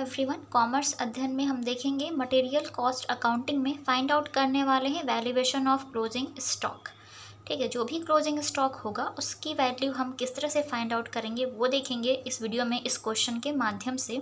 Everyone. Commerce अध्ययन में हम देखेंगे मटेरियल कॉस्ट अकाउंटिंग में फाइंड आउट करने वाले हैं वैल्यूएशन ऑफ क्लोजिंग स्टॉक। ठीक है, जो भी क्लोजिंग स्टॉक होगा उसकी वैल्यू हम किस तरह से फाइंड आउट करेंगे वो देखेंगे इस वीडियो में इस क्वेश्चन के माध्यम से,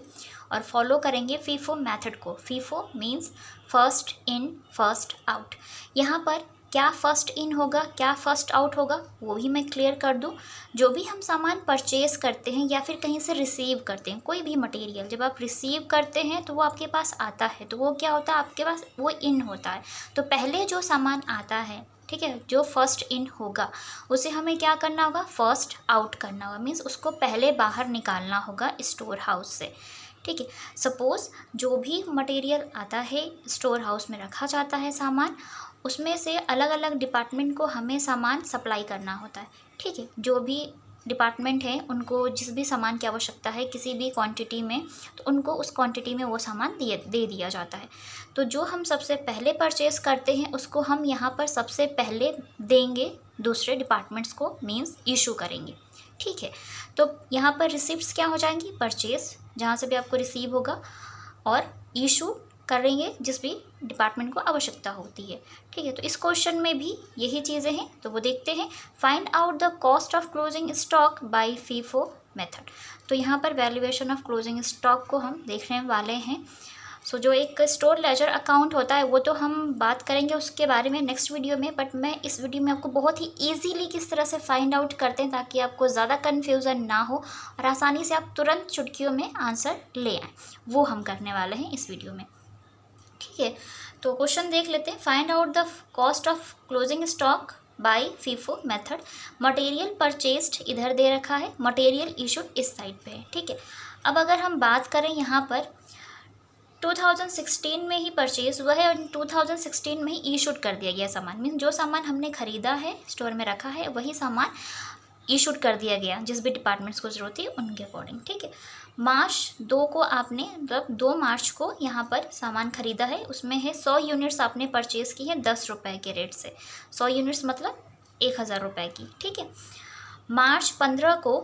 और फॉलो करेंगे फीफो मेथड को। FIFO means first in first out. यहाँ पर क्या फर्स्ट इन होगा, क्या फर्स्ट आउट होगा वो भी मैं क्लियर कर दूं। जो भी हम सामान परचेज करते हैं या फिर कहीं से रिसीव करते हैं, कोई भी मटेरियल जब आप रिसीव करते हैं तो वो आपके पास आता है, तो वो क्या होता है आपके पास, वो इन होता है। तो पहले जो सामान आता है, ठीक है, जो फर्स्ट इन होगा उसे हमें क्या करना होगा, फर्स्ट आउट करना होगा। मीन्स उसको पहले बाहर निकालना होगा स्टोर हाउस से। ठीक है, सपोज़ जो भी मटेरियल आता है स्टोर हाउस में रखा जाता है सामान, उसमें से अलग अलग डिपार्टमेंट को हमें सामान सप्लाई करना होता है। ठीक है, जो भी डिपार्टमेंट है उनको जिस भी सामान की आवश्यकता है किसी भी क्वांटिटी में, तो उनको उस क्वांटिटी में वो सामान दे दिया जाता है। तो जो हम सबसे पहले परचेज़ करते हैं उसको हम यहाँ पर सबसे पहले देंगे दूसरे डिपार्टमेंट्स को, मीन्स इशू करेंगे। ठीक है, तो यहाँ पर रिसिप्ट्स क्या हो जाएंगी, परचेज़ जहाँ से भी आपको रिसीव होगा, और इशू करेंगे जिस भी डिपार्टमेंट को आवश्यकता होती है। ठीक है, तो इस क्वेश्चन में भी यही चीज़ें हैं, तो वो देखते हैं। Find out the cost of closing stock by FIFO method. तो यहाँ पर वैल्यूएशन ऑफ क्लोजिंग स्टॉक को हम देखने वाले हैं। सो जो एक स्टोर लेजर अकाउंट होता है वो तो हम बात करेंगे उसके बारे में नेक्स्ट वीडियो में, बट मैं इस वीडियो में आपको बहुत ही ईजीली किस तरह से फाइंड आउट करते हैं ताकि आपको ज़्यादा कन्फ्यूज़न ना हो और आसानी से आप तुरंत चुटकियों में आंसर ले आएँ, वो हम करने वाले हैं इस वीडियो में। ठीक है, तो क्वेश्चन देख लेते हैं। Find out the cost of closing stock by FIFO method. Material purchased इधर दे रखा है, मटेरियल इशूड इस साइड पे है। ठीक है, अब अगर हम बात करें यहाँ पर 2016 में ही परचेज हुआ है और 2016 में ही इशूड कर दिया गया सामान। मीन्स जो सामान हमने ख़रीदा है स्टोर में रखा है वही सामान इशूड कर दिया गया जिस भी डिपार्टमेंट्स को ज़रूरत है उनके अकॉर्डिंग। ठीक है, मार्च 2 को आपने मतलब 2 मार्च को यहाँ पर सामान ख़रीदा है, उसमें है 100 यूनिट्स आपने परचेज़ की है 10 रुपये के रेट से। 100 यूनिट्स मतलब 1000 रुपये की। ठीक है, मार्च 15 को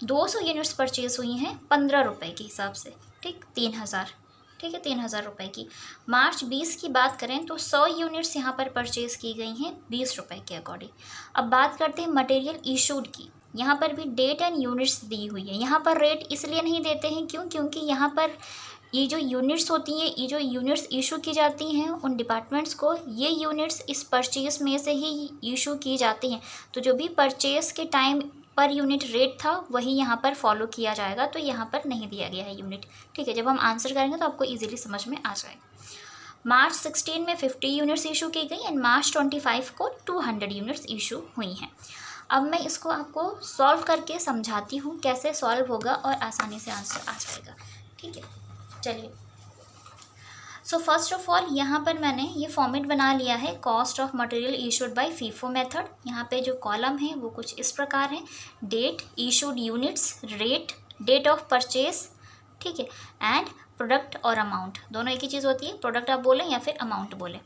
200 यूनिट्स परचेज़ हुई हैं 15 रुपये के हिसाब से। ठीक, 3000। ठीक है, 3000 रुपये की। मार्च 20 की बात करें तो 100 यूनिट्स यहाँ पर परचेज़ की गई हैं 20 रुपये के अकॉर्डिंग। अब बात करते हैं मटेरियल इशूड की। यहाँ पर भी डेट एंड यूनिट्स दी हुई है। यहाँ पर रेट इसलिए नहीं देते हैं क्योंकि यहाँ पर ये जो यूनिट्स होती हैं, ये जो यूनिट्स इशू की जाती हैं उन डिपार्टमेंट्स को, ये यूनिट्स इस परचेज़ में से ही इशू की जाती हैं। तो जो भी परचेज़ के टाइम पर यूनिट रेट था वही यहाँ पर फॉलो किया जाएगा, तो यहाँ पर नहीं दिया गया है यूनिट। ठीक है, जब हम आंसर करेंगे तो आपको इजीली समझ में आ जाएगा। मार्च 16 में 50 यूनिट्स इशू की गई एंड मार्च 25 को 200 यूनिट्स इशू हुई हैं। अब मैं इसको आपको सॉल्व करके समझाती हूँ कैसे सॉल्व होगा और आसानी से आंसर आ जाएगा। ठीक है, चलिए। सो फर्स्ट ऑफ ऑल यहाँ पर मैंने ये फॉर्मेट बना लिया है, cost of material issued by FIFO method. यहाँ पे जो कॉलम है वो कुछ इस प्रकार है, date, issued units, rate, date of purchase, ठीक है, एंड प्रोडक्ट और अमाउंट। दोनों एक ही चीज़ होती है, प्रोडक्ट आप बोलें या फिर अमाउंट बोलें।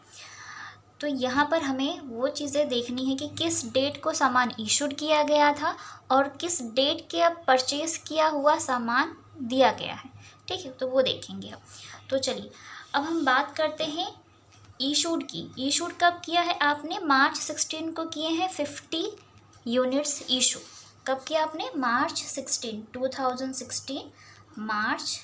तो यहाँ पर हमें वो चीज़ें देखनी है कि किस डेट को सामान इशूड किया गया था और किस डेट के अब परचेज़ किया हुआ सामान दिया गया है। ठीक है, तो वो देखेंगे अब। तो चलिए अब हम बात करते हैं इशूड की। इशूड कब किया है आपने, मार्च 16 को किए हैं 50 यूनिट्स इशू। कब किया आपने, मार्च 16, 2016 मार्च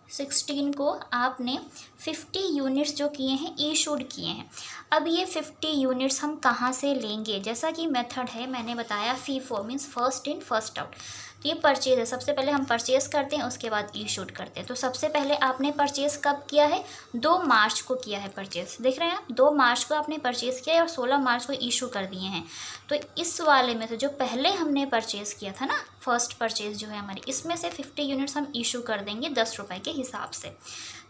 16 को आपने 50 यूनिट्स जो किए हैं इशूड किए हैं। अब ये 50 यूनिट्स हम कहाँ से लेंगे, जैसा कि मेथड है मैंने बताया FIFO means first in first out. तो ये परचेज़ है, सबसे पहले हम परचेज़ करते हैं उसके बाद इशूड करते हैं। तो सबसे पहले आपने परचेज़ कब किया है, 2 मार्च को किया है परचेज़। देख रहे हैं आप, 2 मार्च को आपने परचेज़ किया है और 16 मार्च को इशू कर दिए हैं। तो इस वाले में से जो पहले हमने परचेज़ किया था ना, फर्स्ट परचेज़ जो है हमारी, इसमें से 50 यूनिट्स हम इशू कर देंगे 10 रुपये के हिसाब से।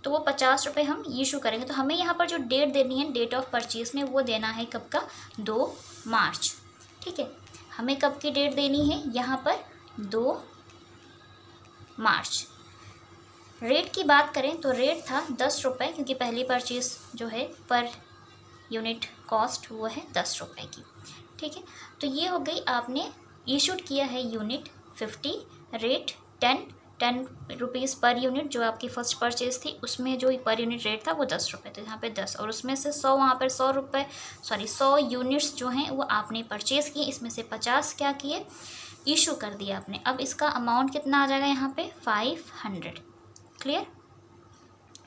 तो वो 50 रुपये हम इशू करेंगे। तो हमें यहाँ पर जो डेट देनी है डेट ऑफ परचेज़ में, वो देना है कब का, 2 मार्च। ठीक है, हमें कब की डेट देनी है यहाँ पर, 2 मार्च। रेट की बात करें तो रेट था 10 रुपये, क्योंकि पहली परचेज़ जो है पर यूनिट कॉस्ट वो है 10 रुपये की। ठीक है, तो ये हो गई, आपने इशूड किया है यूनिट 50, रेट 10 ₹10 पर यूनिट जो आपकी फ़र्स्ट परचेज़ थी उसमें जो पर यूनिट रेट था वो ₹10 तो यहाँ पे 10 और उसमें से 100 वहाँ पर ₹100 यूनिट्स जो हैं वो आपने परचेज़ किए, इसमें से 50 क्या किए, इशू कर दिया आपने। अब इसका अमाउंट कितना आ जाएगा यहाँ पे 500। क्लियर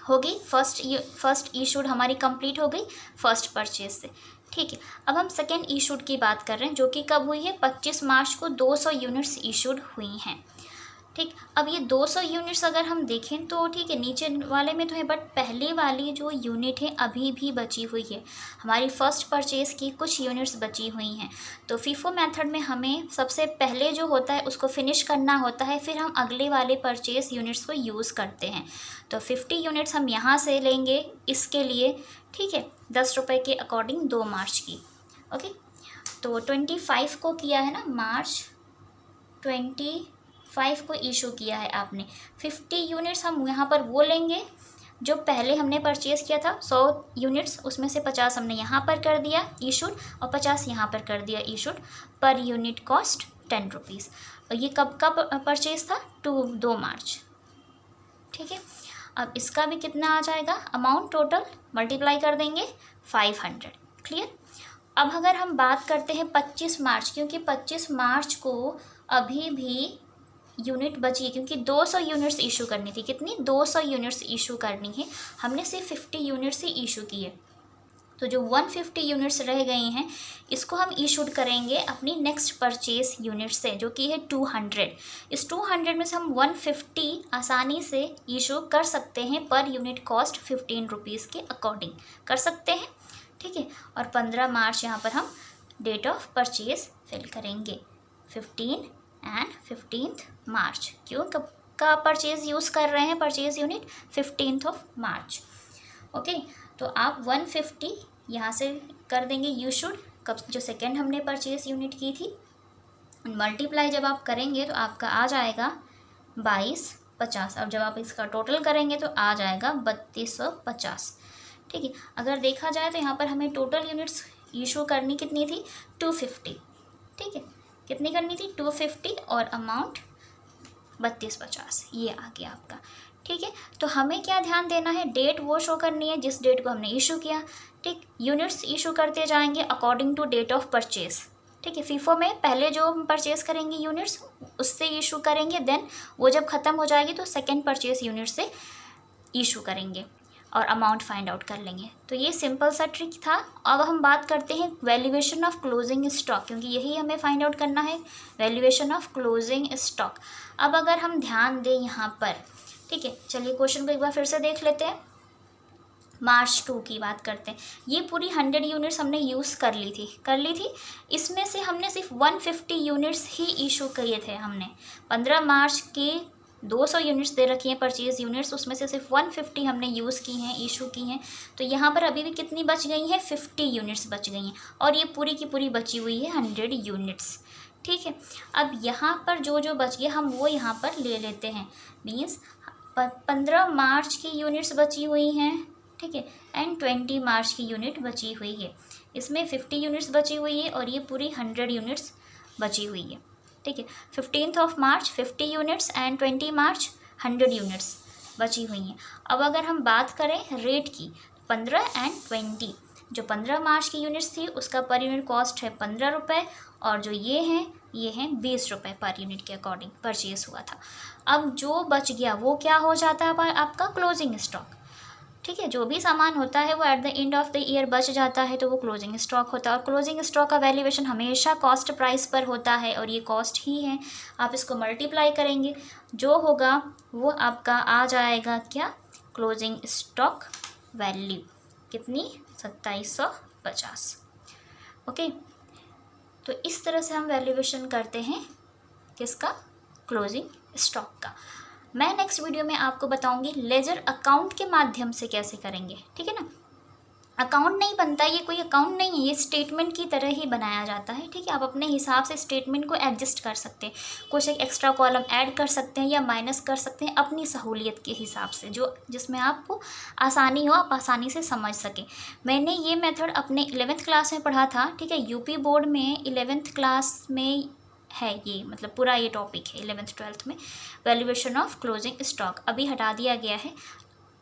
हो गई, फर्स्ट इशूड हमारी कंप्लीट हो गई फर्स्ट परचेज से। ठीक है, अब हम सेकेंड इशूड की बात कर रहे हैं जो कि कब हुई है, 25 मार्च को 200 यूनिट्स इशूड हुई हैं। ठीक, अब ये 200 यूनिट्स अगर हम देखें तो ठीक है नीचे वाले में तो है, बट पहले वाली जो यूनिट है अभी भी बची हुई है। हमारी फ़र्स्ट परचेज़ की कुछ यूनिट्स बची हुई हैं, तो फीफो मेथड में हमें सबसे पहले जो होता है उसको फिनिश करना होता है, फिर हम अगले वाले परचेज़ यूनिट्स को यूज़ करते हैं। तो 50 यूनिट्स हम यहाँ से लेंगे इसके लिए, ठीक है, ₹10 के अकॉर्डिंग 2 मार्च की। ओके, तो 25 को किया है ना, मार्च 25 को इशू किया है आपने। 50 यूनिट्स हम यहाँ पर वो लेंगे जो पहले हमने परचेज़ किया था 100 यूनिट्स, उसमें से 50 हमने यहाँ पर कर दिया इशूड और 50 यहाँ पर कर दिया इशूड। Per unit cost ₹10। और ये कब का परचेज़ था, 2 मार्च। ठीक है, अब इसका भी कितना आ जाएगा अमाउंट, टोटल मल्टीप्लाई कर देंगे 500। क्लियर। अब अगर हम बात करते हैं 25 मार्च, क्योंकि 25 मार्च को अभी भी यूनिट बची है, क्योंकि 200 यूनिट्स इशू करनी थी। कितनी, 200 यूनिट्स इशू करनी है, हमने सिर्फ 50 यूनिट्स ही इशू किए। तो जो 150 यूनिट्स रह गई हैं इसको हम इशूड करेंगे अपनी नेक्स्ट परचेज यूनिट से, जो कि है 200। इस 200 में से हम 150 आसानी से इशू कर सकते हैं, पर यूनिट कॉस्ट ₹15 के अकॉर्डिंग कर सकते हैं। ठीक है, और 15 मार्च यहाँ पर हम डेट ऑफ परचेज फिल करेंगे, 15 एंड 15 मार्च। क्यों, कब का परचेज़ यूज़ कर रहे हैं परचेज़ यूनिट, 15 मार्च। ओके, तो आप 150 यहाँ से कर देंगे इशूड, कब, जो सेकेंड हमने परचेज़ यूनिट की थी, मल्टीप्लाई जब आप करेंगे तो आपका आ जाएगा 2250। अब जब आप इसका टोटल करेंगे तो आ जाएगा 3250। ठीक है, अगर देखा जाए तो यहाँ पर हमें टोटल यूनिट्स इशू करनी कितनी थी, 250। ठीक है, कितनी करनी थी, 250, और अमाउंट 3250, ये आ गया आपका। ठीक है, तो हमें क्या ध्यान देना है, डेट वो शो करनी है जिस डेट को हमने इशू किया। ठीक, यूनिट्स इशू करते जाएंगे according to date of purchase. ठीक है, फीफो में पहले जो हम परचेज करेंगे यूनिट्स उससे इशू करेंगे, देन वो जब ख़त्म हो जाएगी तो सेकेंड परचेज यूनिट से इशू करेंगे और अमाउंट फाइंड आउट कर लेंगे। तो ये सिंपल सा ट्रिक था। अब हम बात करते हैं वैल्यूएशन ऑफ क्लोजिंग स्टॉक, क्योंकि यही हमें फाइंड आउट करना है, वैल्यूएशन ऑफ क्लोजिंग स्टॉक। अब अगर हम ध्यान दें यहाँ पर, ठीक है, चलिए क्वेश्चन को एक बार फिर से देख लेते हैं। मार्च 2 की बात करते हैं, ये पूरी 100 यूनिट्स हमने यूज़ कर ली थी। इसमें से हमने सिर्फ 150 यूनिट्स ही इशू किए थे। हमने 15 मार्च के 200 यूनिट्स दे रखी हैं परचेज़ यूनिट्स, उसमें से सिर्फ 150 हमने यूज़ की हैं, इशू की हैं। तो यहाँ पर अभी भी कितनी बच गई हैं, 50 यूनिट्स बच गई हैं, और ये पूरी की पूरी बची हुई है 100 यूनिट्स। ठीक है, अब यहाँ पर जो बच गया हम वो यहाँ पर ले लेते हैं। मीन्स 15 मार्च की यूनिट्स बची हुई हैं, ठीक है, एंड 20 मार्च की यूनिट बची हुई है। इसमें 50 यूनिट्स बची हुई है और ये पूरी 100 यूनिट्स बची हुई है। ठीक है, 15 मार्च 50 यूनिट्स एंड 20 मार्च 100 यूनिट्स बची हुई हैं। अब अगर हम बात करें रेट की, 15 एंड 20, जो 15 मार्च की यूनिट्स थी उसका पर यूनिट कॉस्ट है ₹15, और जो ये हैं ₹20 पर यूनिट के अकॉर्डिंग परचेज़ हुआ था। अब जो बच गया वो क्या हो जाता है आपका क्लोजिंग स्टॉक। ठीक है, जो भी सामान होता है वो at the end of the year बच जाता है तो वो क्लोजिंग स्टॉक होता है। और क्लोजिंग स्टॉक का वैल्यूएशन हमेशा कॉस्ट प्राइस पर होता है, और ये कॉस्ट ही है। आप इसको मल्टीप्लाई करेंगे, जो होगा वो आपका आ जाएगा क्या, क्लोजिंग स्टॉक वैल्यू कितनी, 2750। ओके, तो इस तरह से हम वैल्यूएशन करते हैं किसका, क्लोजिंग स्टॉक का। मैं नेक्स्ट वीडियो में आपको बताऊंगी लेजर अकाउंट के माध्यम से कैसे करेंगे। ठीक है ना, अकाउंट नहीं बनता, ये कोई अकाउंट नहीं है, ये स्टेटमेंट की तरह ही बनाया जाता है। ठीक है, आप अपने हिसाब से स्टेटमेंट को एडजस्ट कर सकते हैं, कुछ एक एक्स्ट्रा कॉलम ऐड कर सकते हैं या माइनस कर सकते हैं अपनी सहूलियत के हिसाब से, जो जिसमें आपको आसानी हो, आप आसानी से समझ सकें। मैंने ये मेथड अपने 11th क्लास में पढ़ा था। ठीक है, यूपी बोर्ड में 11th क्लास में है ये, मतलब पूरा ये टॉपिक है 11th-12th में, वैल्यूएशन ऑफ क्लोजिंग स्टॉक अभी हटा दिया गया है।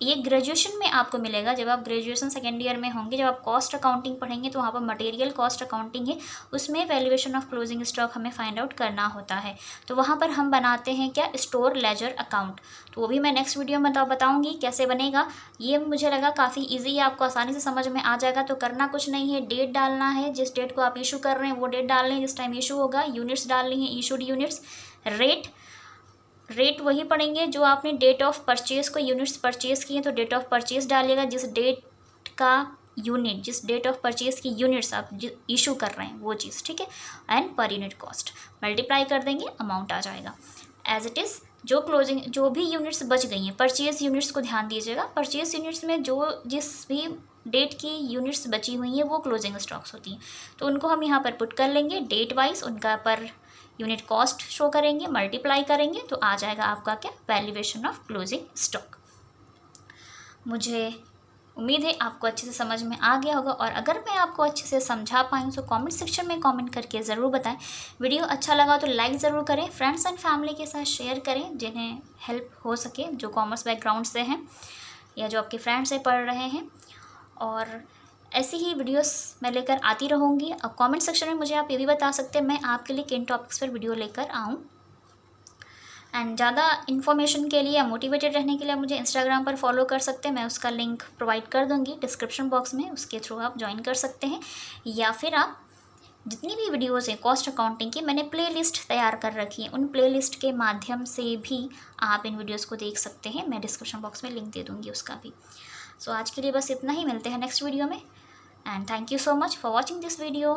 ये ग्रेजुएशन में आपको मिलेगा, जब आप ग्रेजुएशन सेकेंड ईयर में होंगे, जब आप कॉस्ट अकाउंटिंग पढ़ेंगे तो वहाँ पर मटेरियल कॉस्ट अकाउंटिंग है, उसमें वैल्यूएशन ऑफ क्लोजिंग स्टॉक हमें फाइंड आउट करना होता है। तो वहाँ पर हम बनाते हैं क्या, स्टोर लेजर अकाउंट। तो वो भी मैं नेक्स्ट वीडियो में बताऊँगी कैसे बनेगा। ये मुझे लगा काफ़ी ईजी है, आपको आसानी से समझ में आ जाएगा। तो करना कुछ नहीं है, डेट डालना है, जिस डेट को आप इशू कर रहे हैं वो डेट डालनी है जिस टाइम इशू होगा, यूनिट्स डालनी है, इशूड यूनिट्स, रेट वही पड़ेंगे जो आपने डेट ऑफ परचेज़ को यूनिट्स परचेज़ किए तो डेट ऑफ परचेज़ डालिएगा, जिस डेट का यूनिट, जिस डेट ऑफ परचेज़ की यूनिट्स आप इशू कर रहे हैं वो चीज़, ठीक है। And per unit cost multiply कर देंगे, अमाउंट आ जाएगा एज इट इज़। जो भी यूनिट्स बच गई हैं, परचेज़ यूनिट्स को ध्यान दीजिएगा, परचेज़ यूनिट्स में जिस भी डेट की यूनिट्स बची हुई हैं वो क्लोजिंग स्टॉक्स होती हैं, तो उनको हम यहाँ पर पुट कर लेंगे डेट वाइज, उनका पर यूनिट कॉस्ट शो करेंगे, मल्टीप्लाई करेंगे, तो आ जाएगा आपका क्या, वैल्यूएशन ऑफ क्लोजिंग स्टॉक। मुझे उम्मीद है आपको अच्छे से समझ में आ गया होगा, और अगर मैं आपको अच्छे से समझा पाई तो कमेंट सेक्शन में कमेंट करके ज़रूर बताएं। वीडियो अच्छा लगा तो लाइक ज़रूर करें, फ्रेंड्स एंड फैमिली के साथ शेयर करें जिन्हें हेल्प हो सके, जो कॉमर्स बैकग्राउंड से हैं या जो आपके फ्रेंड्स से पढ़ रहे हैं। और ऐसी ही वीडियोस मैं लेकर आती रहूँगी। अब कमेंट सेक्शन में मुझे आप ये भी बता सकते हैं मैं आपके लिए किन टॉपिक्स पर वीडियो लेकर आऊँ। एंड ज़्यादा इन्फॉर्मेशन के लिए या मोटिवेटेड रहने के लिए आप मुझे इंस्टाग्राम पर फॉलो कर सकते हैं, मैं उसका लिंक प्रोवाइड कर दूँगी डिस्क्रिप्शन बॉक्स में, उसके थ्रू आप ज्वाइन कर सकते हैं। या फिर आप जितनी भी वीडियोज़ हैं कॉस्ट अकाउंटिंग की, मैंने प्लेलिस्ट तैयार कर रखी है, उन प्लेलिस्ट के माध्यम से भी आप इन वीडियोज़ को देख सकते हैं, मैं डिस्क्रिप्शन बॉक्स में लिंक दे दूँगी उसका भी। सो आज के लिए बस इतना ही, मिलते हैं नेक्स्ट वीडियो में, and thank you so much for watching this video.